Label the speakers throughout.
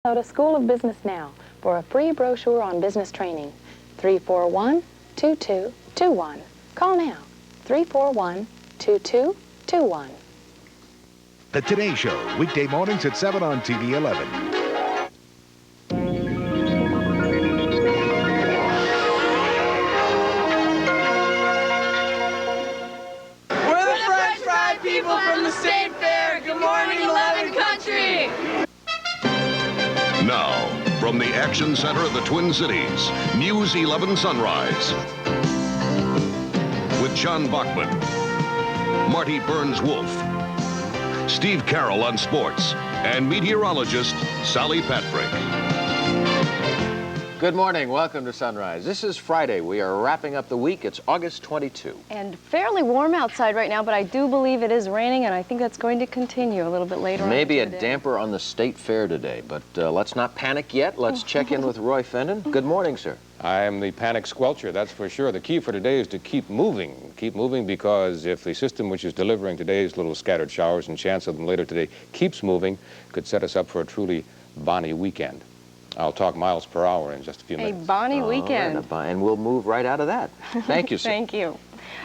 Speaker 1: Go to School of Business now for a free brochure on business training. 341-2221. Call now. 341-2221.
Speaker 2: The Today Show, weekday mornings at 7 on TV 11.
Speaker 3: We're the French Fry people from the State Fair. Good morning, 11 Country.
Speaker 4: Now, from the action center of the Twin Cities, News 11 Sunrise. With John Bachman, Marty Burns-Wolf, Steve Carroll on sports, and meteorologist Sally Patrick.
Speaker 5: Good morning. Welcome to Sunrise. This is Friday. We are wrapping up the week. It's August 22.
Speaker 6: And fairly warm outside right now, but I do believe it is raining, and I think that's going to continue a little bit later on
Speaker 5: Maybe a
Speaker 6: today.
Speaker 5: damper on the State Fair today, but let's not panic yet. Let's check in with Roy Fenton. Good morning, sir.
Speaker 7: I am the panic squelcher, that's for sure. The key for today is to keep moving. Keep moving, because if the system which is delivering today's little scattered showers and chance of them later today keeps moving, could set us up for a truly bonny weekend. I'll talk miles per hour in just a few minutes.
Speaker 6: A bonny weekend.
Speaker 5: And we'll move right out of that. Thank you, sir.
Speaker 6: Thank you.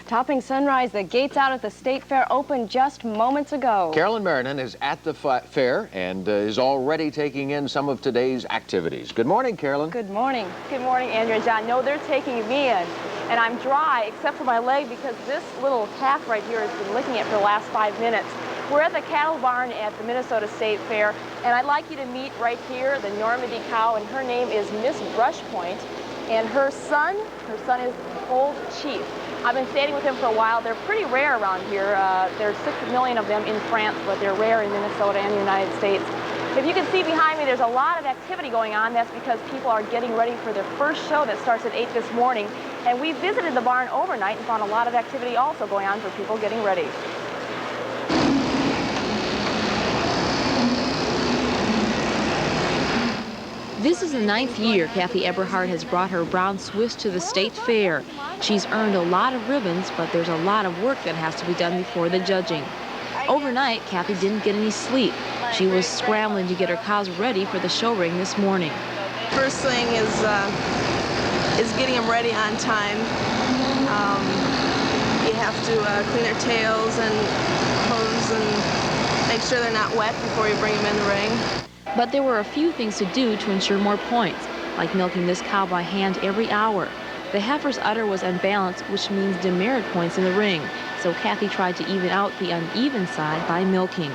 Speaker 6: Topping Sunrise, the gates out at the State Fair opened just moments ago.
Speaker 5: Carolyn Merrinan is at the fair and is already taking in some of today's activities. Good morning, Carolyn.
Speaker 6: Good morning.
Speaker 8: Good morning, Andrew and John. No, they're taking me in, and I'm dry except for my leg because this little calf right here has been licking it for the last 5 minutes. We're at the cattle barn at the Minnesota State Fair, and I'd like you to meet right here the Normandy cow, and her name is Miss Brushpoint, and her son is Old Chief. I've been standing with him for a while. They're pretty rare around here. There's 6 million of them in France, but they're rare in Minnesota and the United States. If you can see behind me, there's a lot of activity going on. That's because people are getting ready for their first show that starts at 8 this morning. And we visited the barn overnight and found a lot of activity also going on for people getting ready.
Speaker 9: This is the 9th year Kathy Eberhard has brought her brown Swiss to the State Fair. She's earned a lot of ribbons, but there's a lot of work that has to be done before the judging. Overnight, Kathy didn't get any sleep. She was scrambling to get her cows ready for the show ring this morning.
Speaker 10: First thing is getting them ready on time. You have to clean their tails and hooves and make sure they're not wet before you bring them in the ring.
Speaker 9: But there were a few things to do to ensure more points, like milking this cow by hand every hour. The heifer's udder was unbalanced, which means demerit points in the ring, so Kathy tried to even out the uneven side by milking.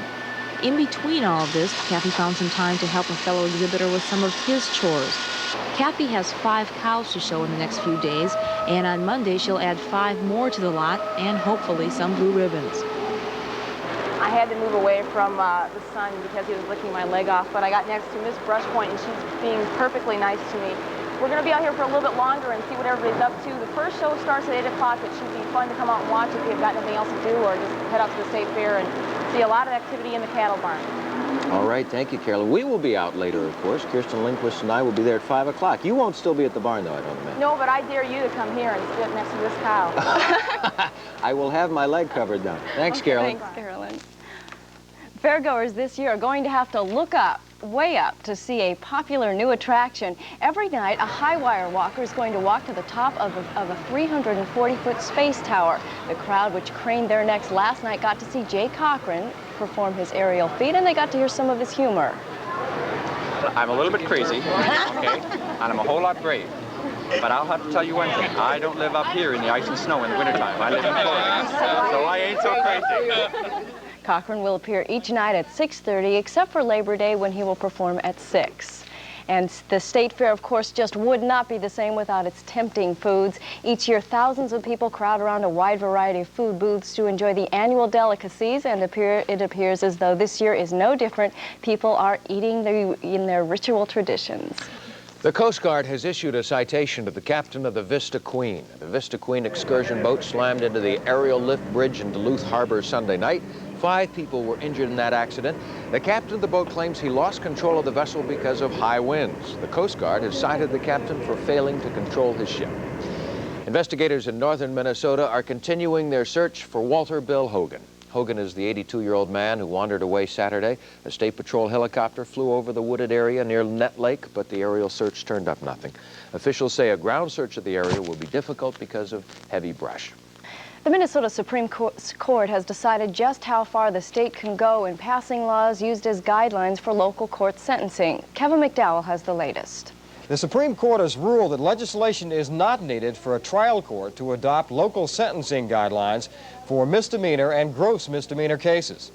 Speaker 9: In between all of this, Kathy found some time to help a fellow exhibitor with some of his chores. Kathy has 5 cows to show in the next few days, and on Monday she'll add 5 more to the lot and hopefully some blue ribbons.
Speaker 8: I had to move away from the sun because he was licking my leg off, but I got next to Miss Brushpoint, and she's being perfectly nice to me. We're going to be out here for a little bit longer and see what everybody's up to. The first show starts at 8 o'clock. It should be fun to come out and watch if you've got nothing else to do, or just head out to the State Fair and see a lot of activity in the cattle barn.
Speaker 5: All right, thank you, Carolyn. We will be out later, of course. Kirsten Lindquist and I will be there at 5 o'clock. You won't still be at the barn, though, I don't imagine.
Speaker 8: No, but I dare you to come here and sit next to this cow.
Speaker 5: I will have my leg covered now. Thanks, Carolyn.
Speaker 6: Thanks, Carolyn. Fairgoers this year are going to have to look up, way up, to see a popular new attraction. Every night, a high-wire walker is going to walk to the top of a 340-foot space tower. The crowd, which craned their necks last night, got to see Jay Cochran perform his aerial feat, and they got to hear some of his humor.
Speaker 11: I'm a little bit crazy, okay, and I'm a whole lot brave. But I'll have to tell you one thing. I don't live up here in the ice and snow in the wintertime. I live in Florida, so I ain't so crazy.
Speaker 6: Cochran will appear each night at 6:30, except for Labor Day, when he will perform at 6. And the State Fair, of course, just would not be the same without its tempting foods. Each year, thousands of people crowd around a wide variety of food booths to enjoy the annual delicacies, and it appears as though this year is no different. People are eating in their ritual traditions.
Speaker 5: The Coast Guard has issued a citation to the captain of the Vista Queen. The Vista Queen excursion boat slammed into the aerial lift bridge in Duluth Harbor Sunday night. 5 people were injured in that accident. The captain of the boat claims he lost control of the vessel because of high winds. The Coast Guard has cited the captain for failing to control his ship. Investigators in northern Minnesota are continuing their search for Walter Bill Hogan. Hogan is the 82-year-old man who wandered away Saturday. A State Patrol helicopter flew over the wooded area near Net Lake, but the aerial search turned up nothing. Officials say a ground search of the area will be difficult because of heavy brush.
Speaker 6: The Minnesota Supreme Court has decided just how far the state can go in passing laws used as guidelines for local court sentencing. Kevin McDowell has the latest.
Speaker 12: The Supreme Court has ruled that legislation is not needed for a trial court to adopt local sentencing guidelines for misdemeanor and gross misdemeanor cases.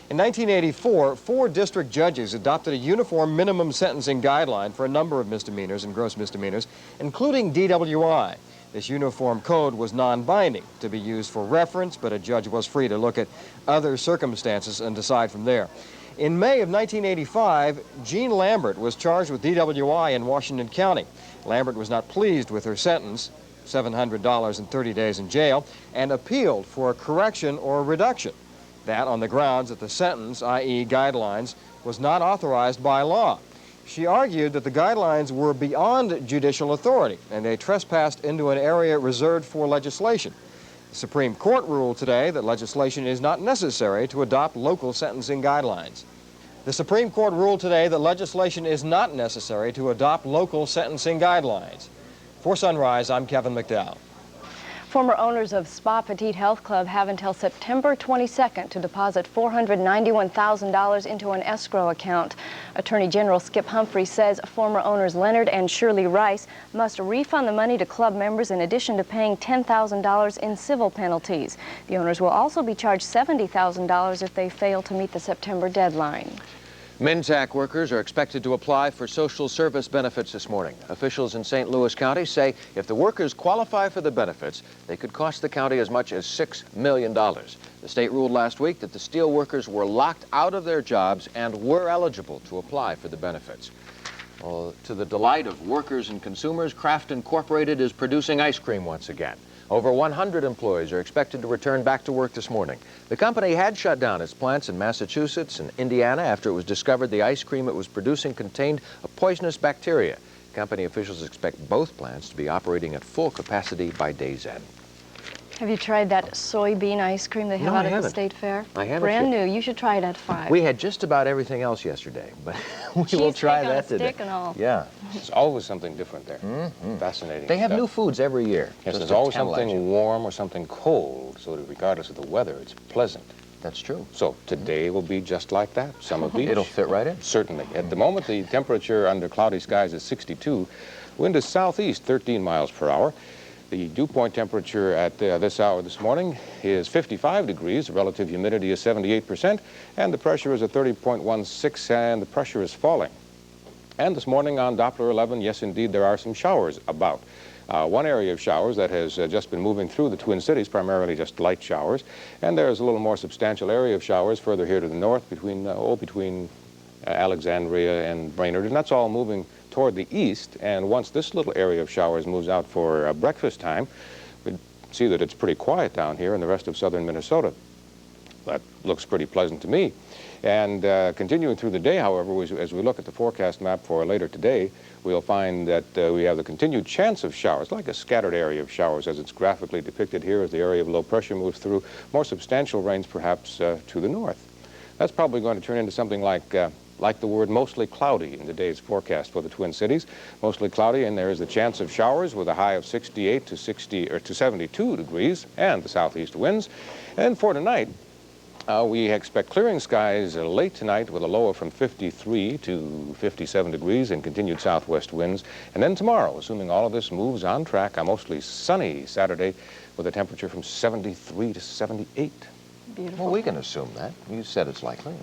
Speaker 12: In 1984, 4 district judges adopted a uniform minimum sentencing guideline for a number of misdemeanors and gross misdemeanors, including DWI. This uniform code was non-binding, to be used for reference, but a judge was free to look at other circumstances and decide from there. In May of 1985, Jean Lambert was charged with DWI in Washington County. Lambert was not pleased with her sentence, $700 and 30 days in jail, and appealed for a correction or reduction. That on the grounds that the sentence, i.e. guidelines, was not authorized by law. She argued that the guidelines were beyond judicial authority and they trespassed into an area reserved for legislation. The Supreme Court ruled today that legislation is not necessary to adopt local sentencing guidelines. The Supreme Court ruled today that legislation is not necessary to adopt local sentencing guidelines. For Sunrise, I'm Kevin McDowell.
Speaker 6: Former owners of Spa Petite Health Club have until September 22nd to deposit $491,000 into an escrow account. Attorney General Skip Humphrey says former owners Leonard and Shirley Rice must refund the money to club members in addition to paying $10,000 in civil penalties. The owners will also be charged $70,000 if they fail to meet the September deadline.
Speaker 5: Minzac workers are expected to apply for social service benefits this morning. Officials in St. Louis County say if the workers qualify for the benefits, they could cost the county as much as $6 million. The state ruled last week that the steel workers were locked out of their jobs and were eligible to apply for the benefits. Well, to the delight of workers and consumers, Kraft Incorporated is producing ice cream once again. Over 100 employees are expected to return back to work this morning. The company had shut down its plants in Massachusetts and Indiana after it was discovered the ice cream it was producing contained a poisonous bacteria. Company officials expect both plants to be operating at full capacity by day's end.
Speaker 6: Have you tried that soybean ice cream they have out at the State Fair?
Speaker 5: I haven't.
Speaker 6: Brand new. You should try it at 5.
Speaker 5: We had just about everything else yesterday, but we will try that today.
Speaker 6: Stick and all.
Speaker 5: Yeah.
Speaker 7: There's always something different there. Fascinating.
Speaker 5: They have new foods every year.
Speaker 7: Yes, there's always something warm or something cold, so that regardless of the weather, it's pleasant.
Speaker 5: That's true.
Speaker 7: So today will be just like that. Summer beach.
Speaker 5: It'll fit right in.
Speaker 7: Certainly. At the moment, the temperature under cloudy skies is 62. Wind is southeast, 13 miles per hour. The dew point temperature at this hour this morning is 55 degrees. The relative humidity is 78%, and the pressure is at 30.16, and the pressure is falling. And this morning on Doppler 11, yes, indeed, there are some showers about. One area of showers that has just been moving through the Twin Cities, primarily just light showers, and there's a little more substantial area of showers further here to the north between Alexandria and Brainerd, and that's all moving toward the east. And once this little area of showers moves out for breakfast time, we see that it's pretty quiet down here in the rest of southern Minnesota. That looks pretty pleasant to me. And continuing through the day, however, as we look at the forecast map for later today, we'll find that we have the continued chance of showers, like a scattered area of showers as it's graphically depicted here as the area of low pressure moves through. More substantial rains perhaps to the north. That's probably going to turn into something like the word mostly cloudy in today's forecast for the Twin Cities. Mostly cloudy, and there is the chance of showers with a high of 68 to 72 degrees and the southeast winds. And for tonight, we expect clearing skies late tonight with a low from 53 to 57 degrees and continued southwest winds. And then tomorrow, assuming all of this moves on track, a mostly sunny Saturday with a temperature from 73 to 78.
Speaker 6: Beautiful.
Speaker 5: Well, we can assume that. You said it's likely.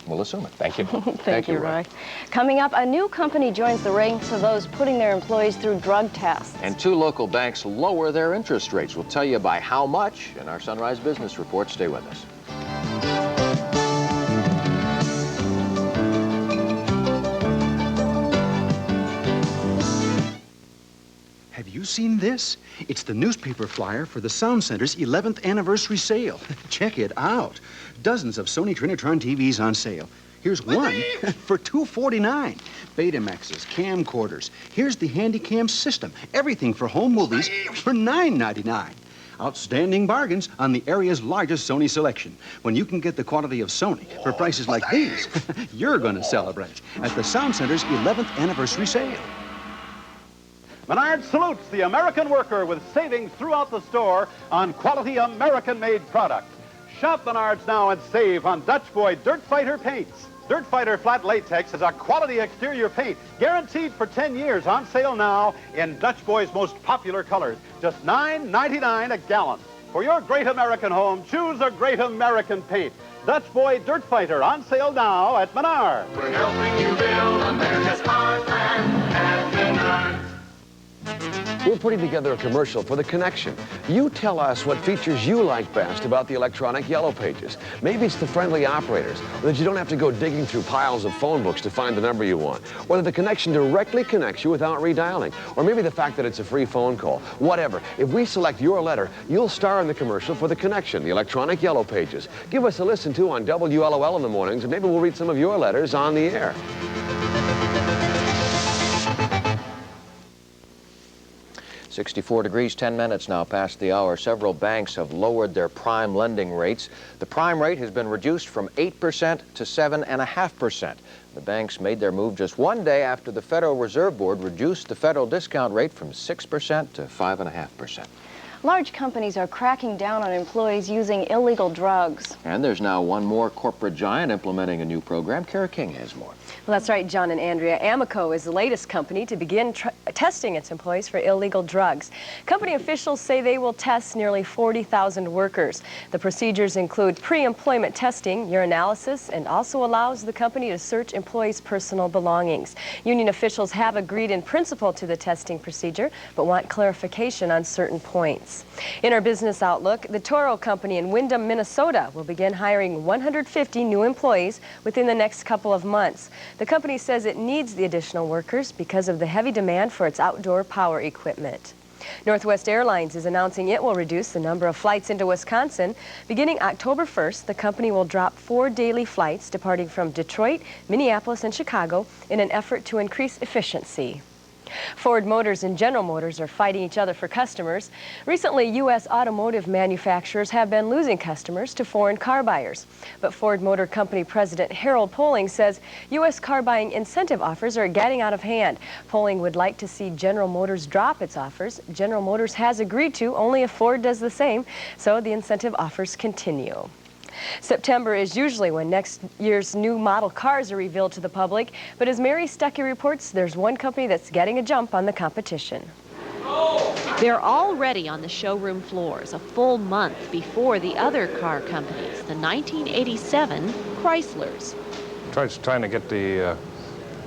Speaker 5: We'll assume it.
Speaker 7: Thank you.
Speaker 6: Thank you, Roy. Coming up, a new company joins the ranks of those putting their employees through drug tests.
Speaker 5: And 2 local banks lower their interest rates. We'll tell you by how much in our Sunrise Business Report. Stay with us.
Speaker 13: Have you seen this? It's the newspaper flyer for the Sound Center's 11th anniversary sale. Check it out. Dozens of Sony Trinitron TVs on sale. Here's one for $249. Betamaxes, camcorders. Here's the Handycam system. Everything for home movies for $9.99. Outstanding bargains on the area's largest Sony selection. When you can get the quality of Sony for prices like these, you're going to celebrate at the Sound Center's 11th anniversary sale.
Speaker 14: Menards salutes the American worker with savings throughout the store on quality American-made products. Shop Menards now and save on Dutch Boy Dirt Fighter paints. Dirt Fighter Flat Latex is a quality exterior paint, guaranteed for 10 years, on sale now in Dutch Boy's most popular colors. Just $9.99 a gallon. For your great American home, choose a great American paint. Dutch Boy Dirt Fighter, on sale now at Menards.
Speaker 3: We're helping you build America's heartland at Menards.
Speaker 15: We're putting together a commercial for The Connection. You tell us what features you like best about the electronic Yellow Pages. Maybe it's the friendly operators, or that you don't have to go digging through piles of phone books to find the number you want, or that The Connection directly connects you without redialing, or maybe the fact that it's a free phone call. Whatever. If we select your letter, you'll star in the commercial for The Connection, the electronic Yellow Pages. Give us a listen, too, on WLOL in the mornings, and maybe we'll read some of your letters on the air.
Speaker 5: 64 degrees, 10 minutes now past the hour. Several banks have lowered their prime lending rates. The prime rate has been reduced from 8% to 7.5%. The banks made their move just one day after the Federal Reserve Board reduced the federal discount rate from 6% to 5.5%.
Speaker 6: Large companies are cracking down on employees using illegal drugs.
Speaker 5: And there's now one more corporate giant implementing a new program. Kara King has more.
Speaker 16: Well, that's right, John and Andrea. Amoco is the latest company to begin testing its employees for illegal drugs. Company officials say they will test nearly 40,000 workers. The procedures include pre-employment testing, urinalysis, and also allows the company to search employees' personal belongings. Union officials have agreed in principle to the testing procedure, but want clarification on certain points. In our business outlook, the Toro Company in Windham, Minnesota will begin hiring 150 new employees within the next couple of months. The company says it needs the additional workers because of the heavy demand for its outdoor power equipment. Northwest Airlines is announcing it will reduce the number of flights into Wisconsin. Beginning October 1st, the company will drop 4 daily flights departing from Detroit, Minneapolis, and Chicago in an effort to increase efficiency. Ford Motors and General Motors are fighting each other for customers. Recently, U.S. automotive manufacturers have been losing customers to foreign car buyers. But Ford Motor Company President Harold Poling says U.S. car buying incentive offers are getting out of hand. Poling would like to see General Motors drop its offers. General Motors has agreed to, only if Ford does the same, so the incentive offers continue. September is usually when next year's new model cars are revealed to the public, but as Mary Stuckey reports, there's one company that's getting a jump on the competition.
Speaker 9: They're already on the showroom floors a full month before the other car companies, the 1987 Chryslers.
Speaker 7: Trying to get the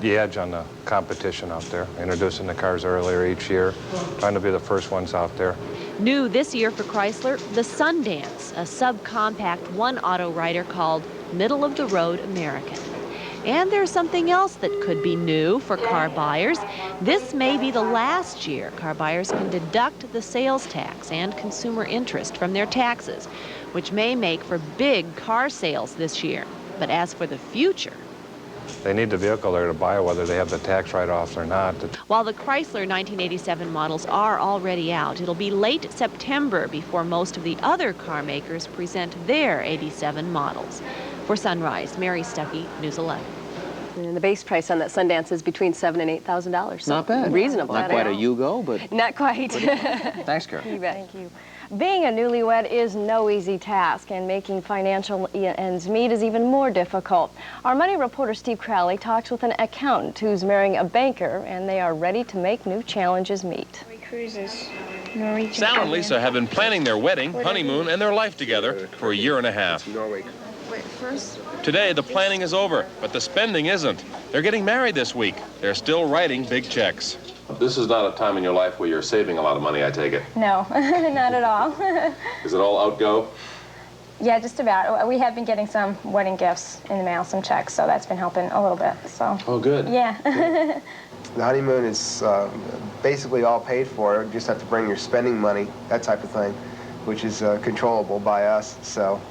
Speaker 7: edge on the competition out there, introducing the cars earlier each year, trying to be the first ones out there.
Speaker 9: New this year for Chrysler, the Sundance, a subcompact one-auto rider called Middle-of-the-Road American. And there's something else that could be new for car buyers. This may be the last year car buyers can deduct the sales tax and consumer interest from their taxes, which may make for big car sales this year. But as for the future,
Speaker 7: they need the vehicle there to buy, whether they have the tax write-offs or not.
Speaker 9: While the Chrysler 1987 models are already out, it'll be late September before most of the other car makers present their 87 models. For Sunrise, Mary Stuckey, News 11.
Speaker 16: And the base price on that Sundance is between $7,000 and $8,000. So
Speaker 5: not bad.
Speaker 16: Reasonable.
Speaker 5: Not quite a Yugo, but...
Speaker 16: Not quite.
Speaker 5: Thanks, Carol.
Speaker 16: You bet.
Speaker 6: Thank you. Being a newlywed is no easy task, and making financial ends meet is even more difficult. Our money reporter Steve Crowley talks with an accountant who's marrying a banker, and they are ready to make new challenges meet.
Speaker 17: Cruises.
Speaker 18: Sal and Lisa have been planning their wedding, honeymoon, and their life together for a year and a half.
Speaker 10: Wait, first?
Speaker 18: Today, the planning is over, but the spending isn't. They're getting married this week. They're still writing big checks.
Speaker 19: This is not a time in your life where you're saving a lot of money, I take it.
Speaker 17: No, not at all.
Speaker 19: Is it all outgo?
Speaker 17: Yeah, just about. We have been getting some wedding gifts in the mail, some checks, so that's been helping a little bit. So.
Speaker 19: Oh, good.
Speaker 17: Yeah.
Speaker 20: The honeymoon is basically all paid for. You just have to bring your spending money, that type of thing, which is controllable by us. So,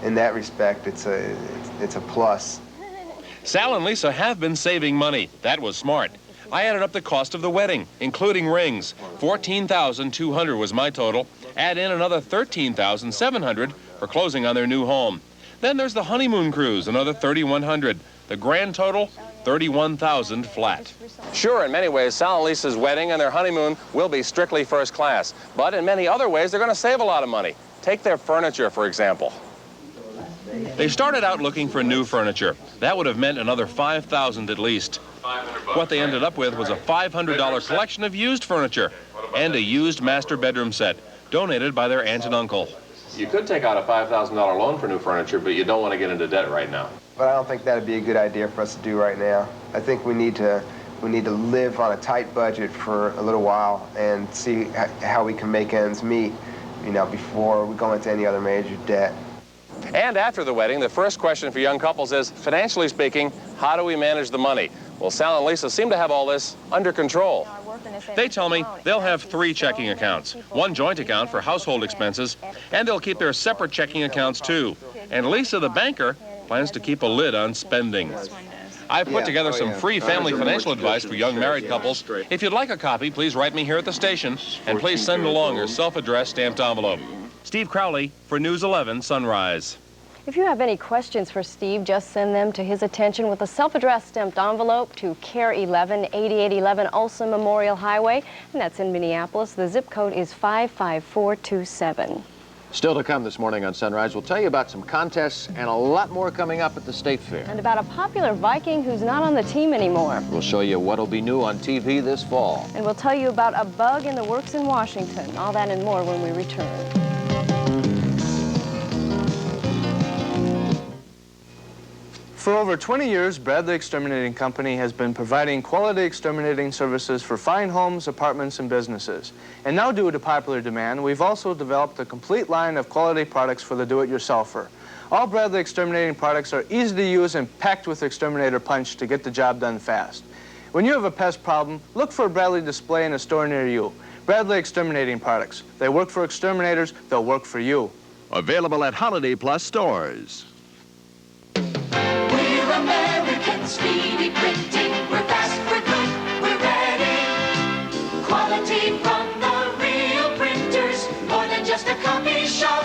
Speaker 20: in that respect, it's a plus.
Speaker 18: Sal and Lisa have been saving money. That was smart. I added up the cost of the wedding, including rings. $14,200 was my total. Add in another $13,700 for closing on their new home. Then there's the honeymoon cruise, another $3,100. The grand total, $31,000 flat.
Speaker 11: Sure, in many ways, Sal and Lisa's wedding and their honeymoon will be strictly first class. But in many other ways, they're going to save a lot of money. Take their furniture, for example.
Speaker 18: They started out looking for new furniture. That would have meant another $5,000 at least. What they ended up with was a $500 collection of used furniture and a used master bedroom set, donated by their aunt and uncle.
Speaker 19: You could take out a $5,000 loan for new furniture, but you don't want to get into debt right now.
Speaker 20: But I don't think that'd be a good idea for us to do right now. I think we need to live on a tight budget for a little while and see how we can make ends meet, you know, before we go into any other major debt.
Speaker 11: And after the wedding, the first question for young couples is, financially speaking, how do we manage the money? Well, Sal and Lisa seem to have all this under control.
Speaker 18: They tell me they'll have 3 checking accounts, 1 joint account for household expenses, and they'll keep their separate checking accounts too. And Lisa, the banker, plans to keep a lid on spending. I've put together some free family financial advice for young married couples. If you'd like a copy, please write me here at the station, and please send along your self-addressed stamped envelope. Steve Crowley for News 11 Sunrise.
Speaker 6: If you have any questions for Steve, just send them to his attention with a self-addressed stamped envelope to KARE-11, 8811 Olson Memorial Highway, and that's in Minneapolis. The zip code is 55427.
Speaker 5: Still to come this morning on Sunrise, we'll tell you about some contests and a lot more coming up at the State Fair.
Speaker 6: And about a popular Viking who's not on the team anymore.
Speaker 5: We'll show you what'll be new on TV this fall.
Speaker 6: And we'll tell you about a bug in the works in Washington. All that and more when we return.
Speaker 21: For over 20 years, Bradley Exterminating Company has been providing quality exterminating services for fine homes, apartments, and businesses. And now, due to popular demand, we've also developed a complete line of quality products for the do-it-yourselfer. All Bradley Exterminating products are easy to use and packed with exterminator punch to get the job done fast. When you have a pest problem, look for a Bradley display in a store near you. Bradley Exterminating products. They work for exterminators, they'll work for you.
Speaker 2: Available at Holiday Plus stores.
Speaker 3: American speedy printing. We're fast, we're good, we're ready. Quality from the real printers, more than just a copy shop.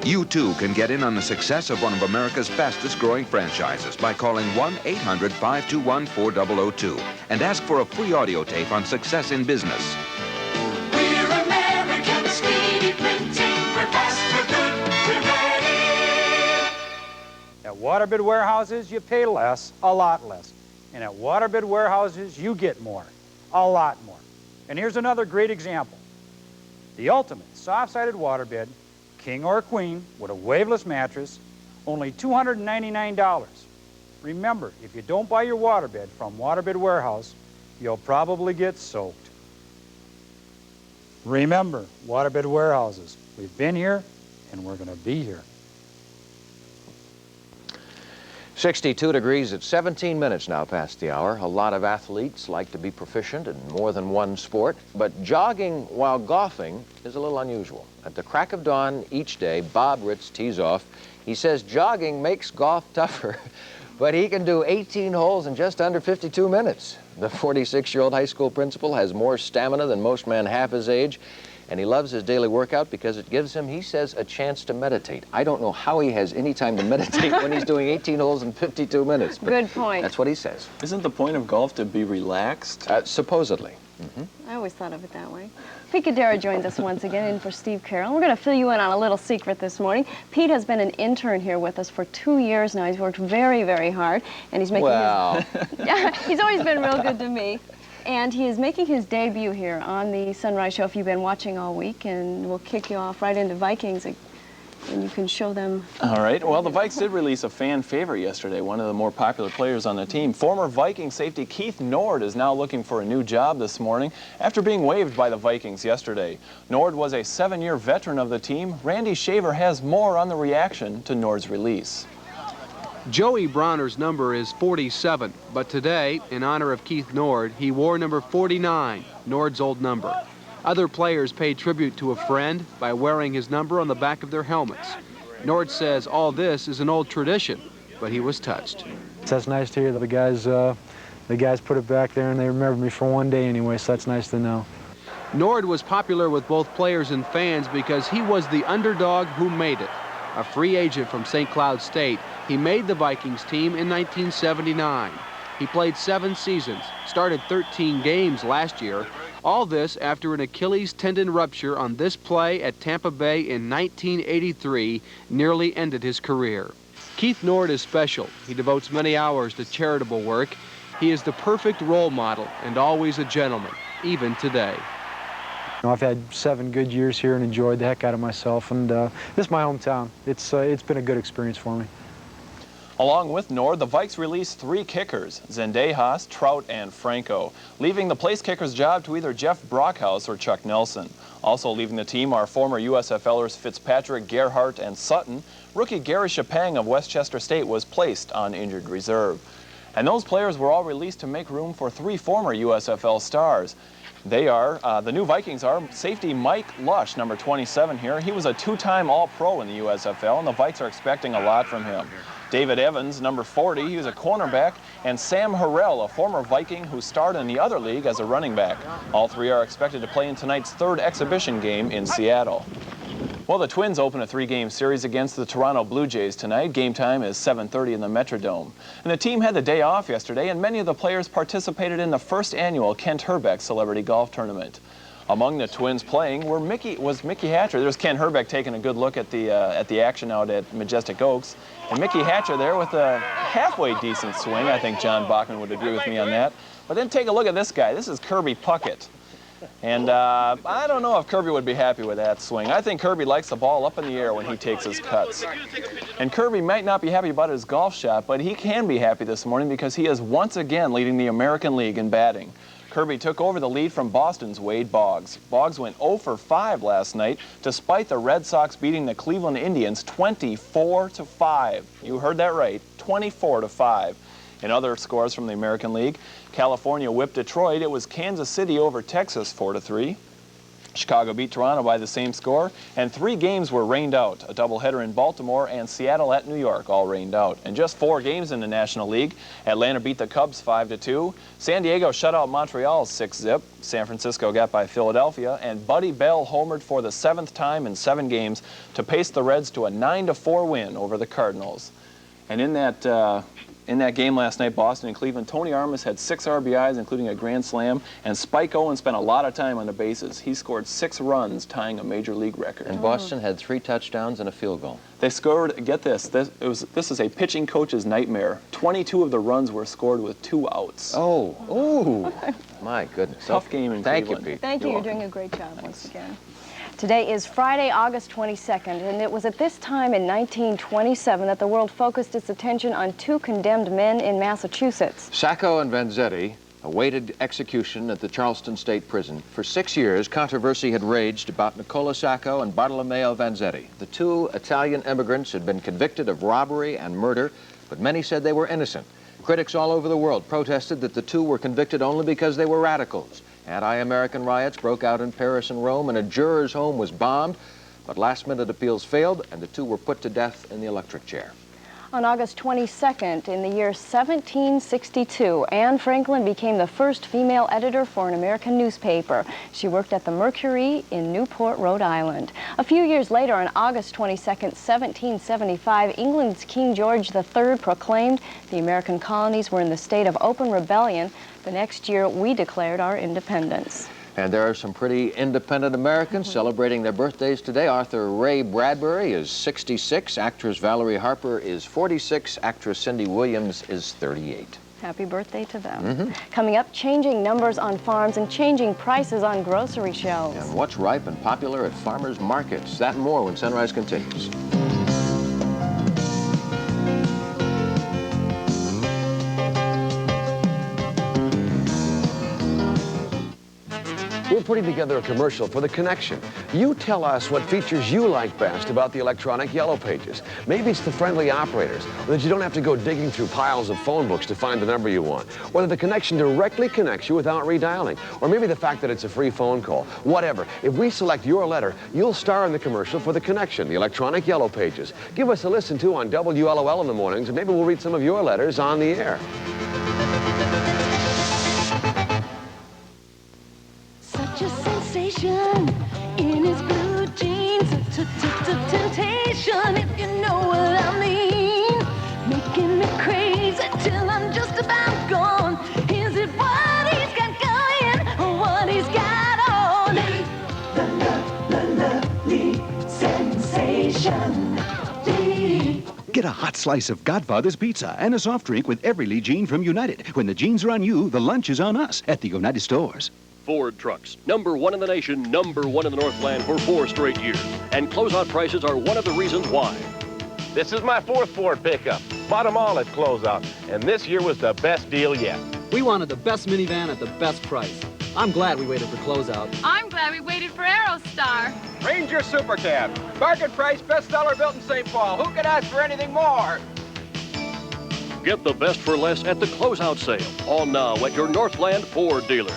Speaker 2: You too can get in on the success of one of America's fastest growing franchises by calling 1-800-521-4002 and ask for a free audio tape on success in business.
Speaker 3: We're American speedy printing. We're fast, we're good, we're ready.
Speaker 22: At waterbed warehouses, you pay less, a lot less. And at waterbed warehouses, you get more, a lot more. And here's another great example. The ultimate soft-sided waterbed, king or queen, with a waveless mattress, only $299. Remember, if you don't buy your waterbed from Waterbed Warehouse, you'll probably get soaked. Remember, waterbed warehouses. We've been here, and we're going to be here.
Speaker 5: 62 degrees at 17 minutes now past the hour. A lot of athletes like to be proficient in more than one sport, but jogging while golfing is a little unusual. At the crack of dawn each day, Bob Ritz tees off. He says jogging makes golf tougher, but he can do 18 holes in just under 52 minutes. The 46-year-old high school principal has more stamina than most men half his age, and he loves his daily workout because it gives him, he says, a chance to meditate. I don't know how he has any time to meditate when he's doing 18 holes in 52 minutes. But
Speaker 6: good point.
Speaker 5: That's what he says.
Speaker 23: Isn't the point of golf to be relaxed?
Speaker 5: Supposedly.
Speaker 6: I always thought of it that way. Pete Cadera joins us once again in for Steve Carroll. We're going to fill you in on a little secret this morning. Pete has been an intern here with us for 2 years now. He's worked very, very hard, and he's making yeah, he's always been real good to me. And he is making his debut here on the Sunrise Show if you've been watching all week, and we'll kick you off right into Vikings, and you can show them.
Speaker 23: All right. Well, the Vikes did release a fan favorite yesterday, one of the more popular players on the team. Former Viking safety Keith Nord is now looking for a new job this morning after being waived by the Vikings yesterday. Nord was a 7-year veteran of the team. Randy Shaver has more on the reaction to Nord's release.
Speaker 24: Joey Bronner's number is 47, but today, in honor of Keith Nord, he wore number 49, Nord's old number. Other players paid tribute to a friend by wearing his number on the back of their helmets. Nord says all this is an old tradition, but he was touched.
Speaker 25: That's nice to hear that the guys put it back there and they remember me for one day anyway, so that's nice to know.
Speaker 24: Nord was popular with both players and fans because he was the underdog who made it. A free agent from St. Cloud State, he made the Vikings team in 1979. He played 7 seasons, started 13 games last year. All this after an Achilles tendon rupture on this play at Tampa Bay in 1983 nearly ended his career. Keith Nord is special. He devotes many hours to charitable work. He is the perfect role model and always a gentleman, even today.
Speaker 22: I've had 7 good years here and enjoyed the heck out of myself, and this is my hometown. It's been a good experience for me.
Speaker 23: Along with Nord, the Vikes released 3 kickers, Zendejas, Trout, and Franco, leaving the place kicker's job to either Jeff Brockhouse or Chuck Nelson. Also leaving the team are former USFLers Fitzpatrick, Gerhart, and Sutton. Rookie Gary Chapang of Westchester State was placed on injured reserve. And those players were all released to make room for 3 former USFL stars. They are, the new Vikings are safety Mike Lush, number 27 here. He was a 2-time All-Pro in the USFL, and the Vikes are expecting a lot from him. David Evans, number 40, he was a cornerback, and Sam Harrell, a former Viking who starred in the other league as a running back. All 3 are expected to play in tonight's 3rd exhibition game in Seattle. Well, the Twins open a 3-game series against the Toronto Blue Jays tonight. Game time is 7:30 in the Metrodome. And the team had the day off yesterday, and many of the players participated in the 1st annual Kent Herbeck Celebrity Golf Tournament. Among the Twins playing was Mickey Hatcher. There's Ken Herbeck taking a good look at the action out at Majestic Oaks. And Mickey Hatcher there with a halfway decent swing. I think John Bachman would agree with me on that. But then take a look at this guy. This is Kirby Puckett. And I don't know if Kirby would be happy with that swing. I think Kirby likes the ball up in the air when he takes his cuts. And Kirby might not be happy about his golf shot, but he can be happy this morning because he is once again leading the American League in batting. Kirby took over the lead from Boston's Wade Boggs. Boggs went 0 for 5 last night, despite the Red Sox beating the Cleveland Indians 24-5. You heard that right, 24-5. In other scores from the American League, California whipped Detroit. It was Kansas City over Texas 4-3. Chicago beat Toronto by the same score, and 3 games were rained out. A doubleheader in Baltimore and Seattle at New York all rained out. And just 4 games in the National League. Atlanta beat the Cubs 5-2. San Diego shut out Montreal 6-0. San Francisco got by Philadelphia, and Buddy Bell homered for the 7th time in 7 games to pace the Reds to a 9-4 win over the Cardinals. And in that game last night, Boston and Cleveland, Tony Armas had 6 RBIs, including a grand slam, and Spike Owen spent a lot of time on the bases. He scored 6 runs, tying a major league record.
Speaker 5: And Boston had 3 touchdowns and a field goal.
Speaker 23: They scored, get this, this is a pitching coach's nightmare. 22 of the runs were scored with 2 outs.
Speaker 5: Oh, ooh, my goodness.
Speaker 23: Tough game in Cleveland.
Speaker 5: Thank you, Pete.
Speaker 6: Thank you. You're doing a great job once again. Today is Friday, August 22nd, and it was at this time in 1927 that the world focused its attention on 2 condemned men in Massachusetts.
Speaker 5: Sacco and Vanzetti awaited execution at the Charleston State Prison. For 6 years, controversy had raged about Nicola Sacco and Bartolomeo Vanzetti. The 2 Italian immigrants had been convicted of robbery and murder, but many said they were innocent. Critics all over the world protested that the 2 were convicted only because they were radicals. Anti-American riots broke out in Paris and Rome, and a juror's home was bombed, but last-minute appeals failed, and the 2 were put to death in the electric chair.
Speaker 6: On August 22nd, in the year 1762, Anne Franklin became the first female editor for an American newspaper. She worked at the Mercury in Newport, Rhode Island. A few years later, on August 22nd, 1775, England's King George III proclaimed the American colonies were in the state of open rebellion. The next year, we declared our independence.
Speaker 5: And there are some pretty independent Americans celebrating their birthdays today. Arthur Ray Bradbury is 66. Actress Valerie Harper is 46. Actress Cindy Williams is 38.
Speaker 6: Happy birthday to them. Coming up, changing numbers on farms and changing prices on grocery shelves.
Speaker 5: And what's ripe and popular at farmers' markets. That and more when Sunrise continues.
Speaker 15: We're putting together a commercial for The Connection. You tell us what features you like best about the electronic Yellow Pages. Maybe it's the friendly operators, or that you don't have to go digging through piles of phone books to find the number you want, or that the connection directly connects you without redialing, or maybe the fact that it's a free phone call. Whatever. If we select your letter, you'll star in the commercial for The Connection, the electronic Yellow Pages. Give us a listen, too, on WLOL in the mornings, and maybe we'll read some of your letters on the air.
Speaker 3: Such a sensation. sensation in his blue jeans. Temptation, if you know what I mean. Making me crazy till I'm just about gone. Is it what he's got going or what he's got on? The lovely sensation.
Speaker 13: Get a hot slice of Godfather's Pizza and a soft drink with every Lee jean from United. When the jeans are on you, the lunch is on us at the United stores.
Speaker 1: Ford trucks, #1 in the nation, #1 in the Northland for 4 straight years. And closeout prices are one of the reasons why.
Speaker 4: This is my 4th Ford pickup. Bought them all at closeout, and this year was the best deal yet.
Speaker 8: We wanted the best minivan at the best price. I'm glad we waited for closeout.
Speaker 12: I'm glad we waited for Aerostar.
Speaker 11: Ranger Super Cab, bargain price bestseller built in St. Paul. Who could ask for anything more?
Speaker 1: Get the best for less at the closeout sale. On now at your Northland Ford dealers.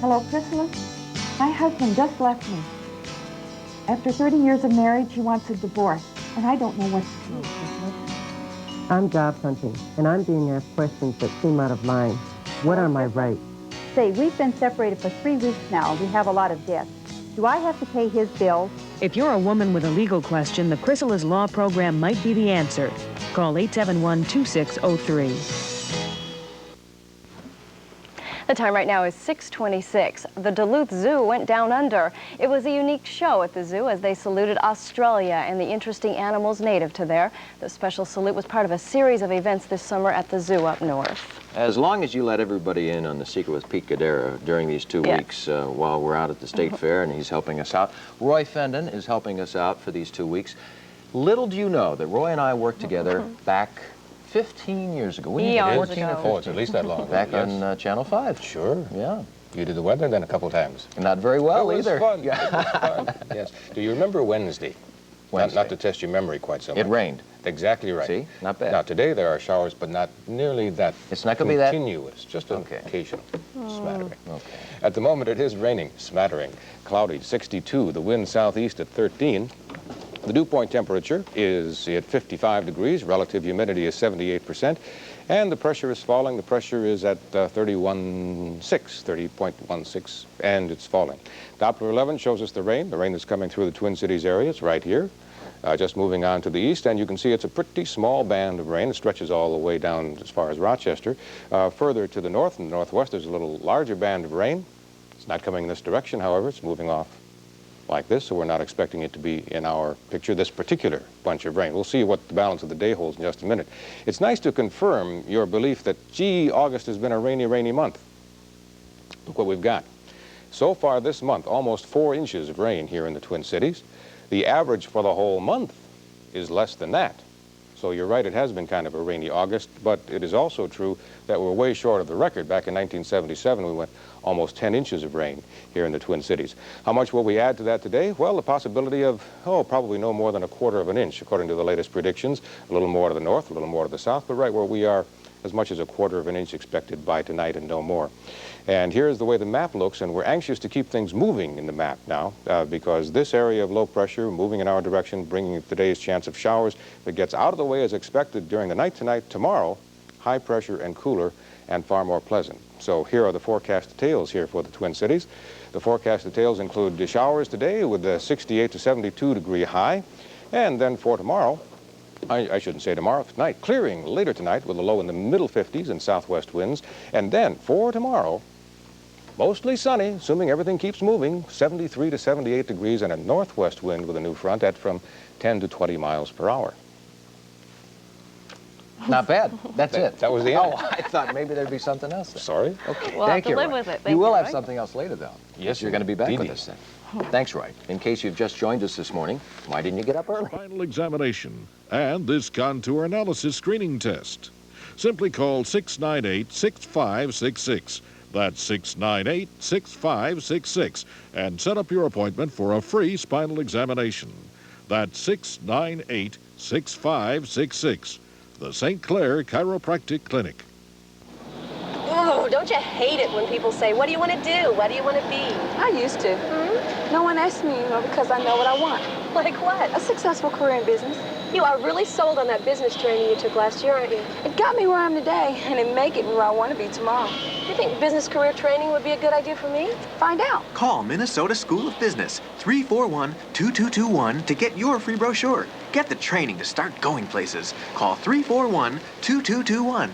Speaker 25: Hello, Priscilla. My husband just left me. After 30 years of marriage, he wants a divorce, and I don't know what to do, Priscilla.
Speaker 26: I'm job hunting, and I'm being asked questions that seem out of line. What are my rights?
Speaker 25: Say, we've been separated for 3 weeks now. We have a lot of debt. Do I have to pay his bills?
Speaker 27: If you're a woman with a legal question, the Chrysalids Law Program might be the answer. Call 871-2603.
Speaker 6: The time right now is 6:26. The Duluth Zoo went down under. It was a unique show at the zoo as they saluted Australia and the interesting animals native to there. The special salute was part of a series of events this summer at the zoo up north.
Speaker 5: As long as you let everybody in on the Secret with Pete Gadara during these 2 weeks while we're out at the State Fair, and he's helping us out. Roy Fendon is helping us out for these 2 weeks. Little do you know that Roy and I worked together back 15 years ago. We
Speaker 7: Eons
Speaker 5: 14
Speaker 7: ago.
Speaker 5: or 15.
Speaker 7: Oh, it's at least that long ago,
Speaker 5: Back
Speaker 7: yes.
Speaker 5: on Channel 5.
Speaker 7: Sure.
Speaker 5: Yeah.
Speaker 7: You did the weather then a couple times.
Speaker 5: Not very well
Speaker 7: it was
Speaker 5: either.
Speaker 7: Fun. It was fun. Yes. Do you remember Wednesday? Not to test your memory quite so much.
Speaker 5: It rained.
Speaker 7: Exactly right.
Speaker 5: See? Not bad.
Speaker 7: Now, today there are showers, but not nearly that
Speaker 5: It's not going to be that
Speaker 7: continuous, just an occasional smattering.
Speaker 5: Okay.
Speaker 7: At the moment, it is raining, smattering, cloudy, 62. The wind southeast at 13. The dew point temperature is at 55 degrees. Relative humidity is 78%. And the pressure is falling. The pressure is at 30.16, and it's falling. Doppler 11 shows us the rain that's coming through the Twin Cities area. It's right here. Just moving on to the east, and you can see it's a pretty small band of rain. It stretches all the way down as far as Rochester. Further to the north and the northwest, there's a little larger band of rain. It's not coming in this direction, however. It's moving off like this, so we're not expecting it to be in our picture, this particular bunch of rain. We'll see what the balance of the day holds in just a minute. It's nice to confirm your belief that, gee, August has been a rainy, rainy month. Look what we've got. So far this month, almost 4 inches of rain here in the Twin Cities. The average for the whole month is less than that. So you're right, it has been kind of a rainy August, but it is also true that we're way short of the record. Back in 1977, we went almost 10 inches of rain here in the Twin Cities. How much will we add to that today? Well, the possibility of, probably no more than 1/4 of an inch, according to the latest predictions. A little more to the north, a little more to the south, but right where we are, as much as 1/4 of an inch expected by tonight and no more. And here's the way the map looks, and we're anxious to keep things moving in the map now because this area of low pressure moving in our direction, bringing today's chance of showers. If it gets out of the way as expected during the night tonight, tomorrow, high pressure and cooler and far more pleasant. So here are the forecast details here for the Twin Cities. The forecast details include the showers today with a 68 to 72 degree high, and then for tomorrow, I shouldn't say tomorrow, tonight, clearing later tonight with a low in the middle 50s and southwest winds. And then for tomorrow, mostly sunny, assuming everything keeps moving, 73 to 78 degrees and a northwest wind with a new front at from 10 to 20 miles per hour.
Speaker 5: Not bad. That's it.
Speaker 7: That was the end.
Speaker 5: Oh, I thought maybe there'd be something else there.
Speaker 7: Sorry?
Speaker 5: Okay.
Speaker 6: We'll
Speaker 5: Thank
Speaker 6: have to
Speaker 5: you,
Speaker 6: live
Speaker 5: Roy.
Speaker 6: with it.
Speaker 5: You
Speaker 6: Thank
Speaker 5: will
Speaker 6: you,
Speaker 5: have
Speaker 6: Roy.
Speaker 5: something else later, though.
Speaker 7: Yes,
Speaker 5: you're going to be back with
Speaker 7: indeed.
Speaker 5: us then. Thanks, Roy. In case you've just joined us this morning, why didn't you get up early?
Speaker 28: Final examination and this contour analysis screening test. Simply call 698-6566. That's 698-6566 and set up your appointment for a free spinal examination. That's 698-6566. The St. Clair Chiropractic Clinic.
Speaker 29: Oh, don't you hate it when people say, what do you want to do? What do you want to be?
Speaker 10: I used to. No one asked me, because I know what I want.
Speaker 29: Like what?
Speaker 10: A successful career in business.
Speaker 29: You are really sold on that business training you took last year, aren't you?
Speaker 10: It
Speaker 29: got me where I am today, and it make it where I want to be tomorrow. You think business career training would be a good idea for me? Find out.
Speaker 2: Call Minnesota School of Business 341-2221 to get your free brochure. Get the training to start going places. Call 341-2221.